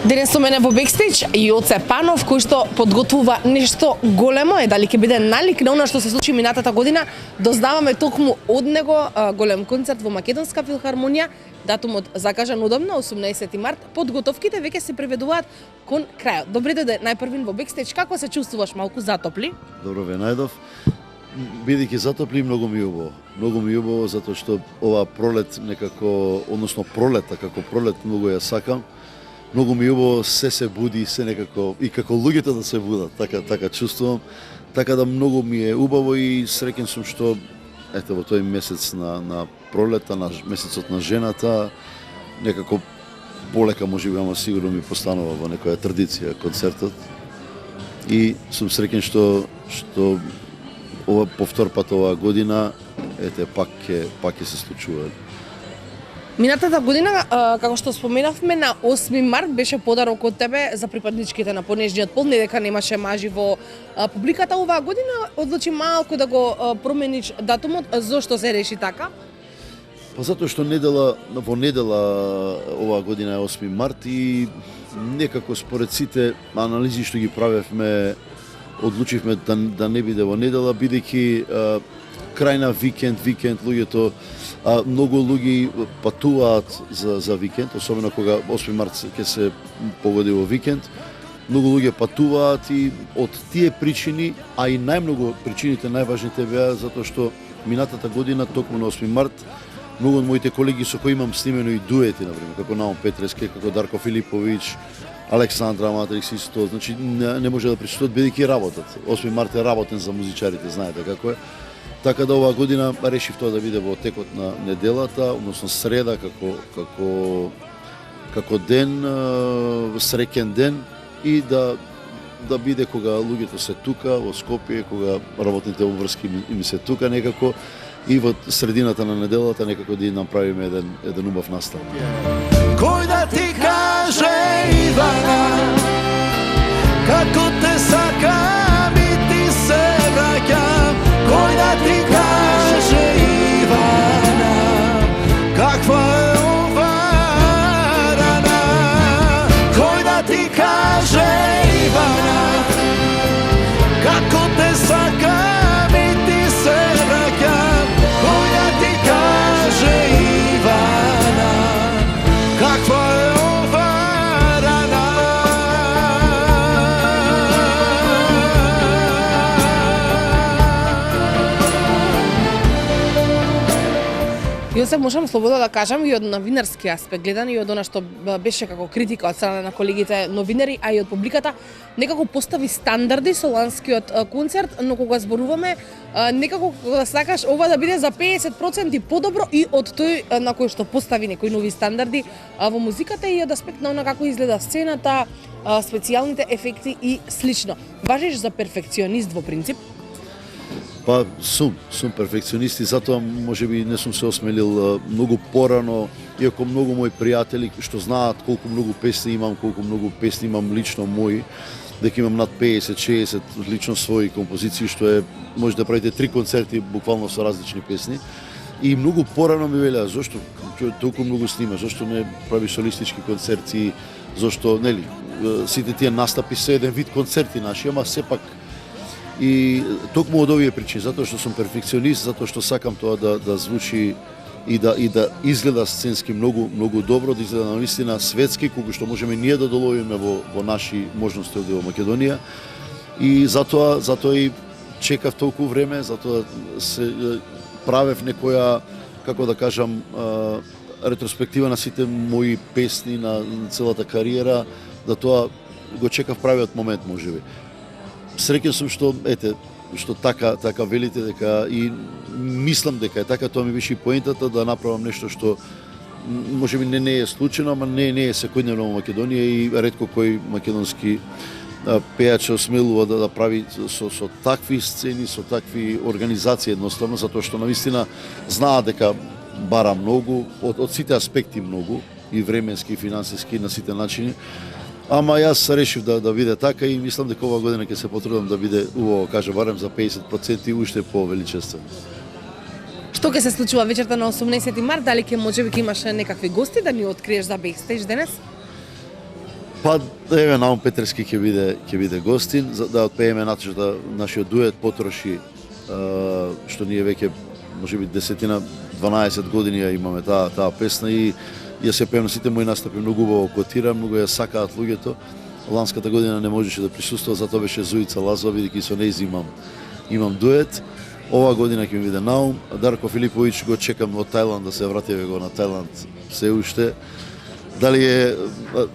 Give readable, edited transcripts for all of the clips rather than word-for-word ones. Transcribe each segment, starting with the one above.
Денес со мене во бекстејдж Јоце Панов, кој што подготвува нешто големо. Дали ќе биде налик на она што се случи минатата година? Дознаваме токму од него голем концерт во Македонска филхармонија. Датумот закажан удобно, 18 март. Подготовките веќе се приведуваат кон крајот. Добре дојде најпрвин во бекстејдж. Како се чувствуваш, малку затопли? Добро ве најдов. Бидејќи затопли, многу ми убаво. Многу ми убаво затоа што ова пролет некако, односно пролета, како пролет многу ја сакам. Многу ми убаво, се буди, се некако и како луѓето да се будат, така чувствувам. Така да многу ми е убаво и среќен сум што ете во тој месец на пролета, на месецот на жената, некако полека можеби, ама сигурно ми постанува во некоја традиција концертот. И сум среќен што ова повтор пат оваа година ете пак ќе се случува. Минатата година, како што споменавме, на 8 март беше подарок од тебе за припадничките на понежниот пол, не дека немаше мажи во публиката. Оваа година одлучи малку да го промениш датумот. Зошто се реши така? Па затоа што во недела оваа година е 8 март и некако според сите анализи што ги правевме, одлучивме да не биде во недела, бидејќи крај на викенд луѓето, многу луѓе патуваат за викенд, особено кога 8 март ќе се погоди во викенд. Многу луѓе патуваат и од тие причини, а и најмногу причините, најважните беа затоа што минатата година, токму на 8 март, многу од моите колеги со кои имам снимено и дуети, например, како Наум Петрески, како Дарко Филиповиќ, Александра Матрикс исто, значи не може да присуствуваат бидејќи работат. 8 март е работен за музичарите, знаете како е. Така да оваа година решив тоа да биде во текот на неделата, односно среда како ден, среќен ден и да биде кога луѓето се тука во Скопје, кога работните обврски им се тука некако и во средината на неделата некако да направиме еден убав настав. Кој да ти каже, Ивана, како те сакам и ти се враќам. Кој да ти каже, Ивана, каква е ова рана? Кој да ти каже, Ивана, како те сакам и ти се враќам. Кој да ти каже, Ивана, каква е ова рана? Јосе, можам слободно да кажам и од новинарски аспект гледан и од она што беше како критика од страна на колегите новинари, а и од публиката, некако постави стандарди со ланскиот концерт, но кога зборуваме, некако сакаш ова да биде за 50% подобро и од тој на кој што постави некои нови стандарди во музиката и од аспект на она како изгледа сцената, специјалните ефекти и слично. Важиш за перфекционист во принцип? Па сум перфекционист и затоа можеби не сум се осмелил многу порано, иако многу мои пријатели што знаат колку многу песни имам лично мои, дека имам над 50-60 лично своји композиции, што е може да правите 3 концерти буквално со различни песни. И многу порано ми велеа зошто толку многу снима, зошто не прави солистички концерти, зошто нели сите тие настапи се еден вид концерти наши, ама сепак. И токму од овие причини, затоа што сум перфекционист, затоа што сакам тоа да звучи и да изгледа сценски многу добро, да изгледа навистина светски, колку што можеме ние да доловиме во наши можности овде во Македонија. И затоа и чекав толку време, затоа се правев некоја, како да кажам, ретроспектива на сите мои песни, на целата кариера, да тоа го чекав правиот момент можеби. Среќен сум што така велите дека и мислам дека е така, тоа ми беше и поентата да направам нешто што можеби не е случајно, ама не е секојдневно во Македонија и ретко кој македонски пејач се осмелува да прави со такви сцени, со такви организации едноставно, затоа што навистина знаат дека бара многу, од сите аспекти многу, и временски, и финансиски, на сите начини. Ама јас решив да биде така и мислам дека оваа година ќе се потрудам да биде убаво, кажа барем за 50% и уште повеличествено. Што ќе се случува вечерта на 18 март? Дали можеби ќе имаш некакви гости да ни откриеш за бекстејдж денес? Па еве Наум Петерски ќе биде гостин за да отпееме натежата нашиот дует потроши што ние веќе можеби 10-12 години ја имаме таа песна и ја се пеем на сите мои настапи многу убаво котира, многу ја сакаат луѓето. Ланската година не можеше да присуствува, затоа беше Зуица Лазова, бидејќи со нејз имам дует. Ова година ќе ми биде Наум. Дарко Филиповиќ го чекам од Тајланд да се врати на Тајланд се уште. Дали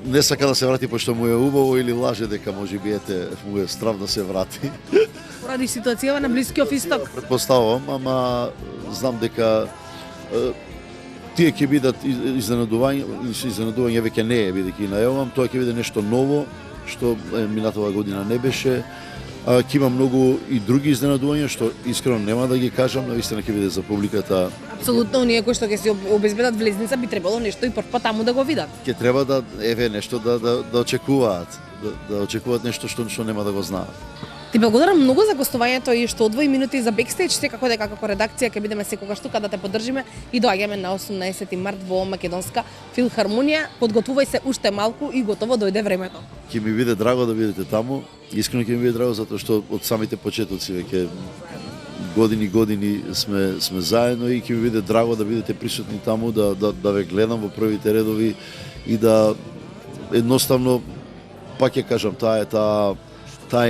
не сака да се врати пошто му е убаво или лаже дека можеби му е страв да се врати. Поради ситуацијава на Блискиот исток. Претпоставувам, ама знам дека тие ќе бидат изненадување веќе не е, бидејќи најавам, тоа ќе биде нешто ново, што минатава година не беше. Ќе има многу и други изненадувања, што искрено нема да ги кажам, навистина ќе биде за публиката. Апсолутно, оние кои што ќе си обезбедат влезница би требало нешто и прв пат таму да го видат. Ќе треба да нешто да очекуваат, да очекуваат нешто што нема да го знаат. Ти благодарам многу за гостувањето и што одвои минути за бекстејдж, секако дека како редакција ќе бидеме секогаш тука да те поддржиме и доаѓаме на 18 март во Македонска филхармонија. Подготвувај се уште малку и готово дојде времето. Ќе ми биде драго да бидете таму. Искрено ќе ми биде драго затоа што од самите почетоци веќе години сме заедно и ќе ми биде драго да бидете присутни таму, да ве гледам во првите редови и да едноставно пак ќе кажам таа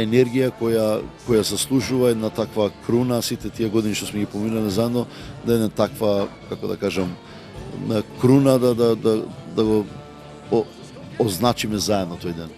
енергија која заслужува една таква круна, сите тие години што сме ги поминали заедно, да една таква, како да кажам, круна да го означиме заедно тој ден.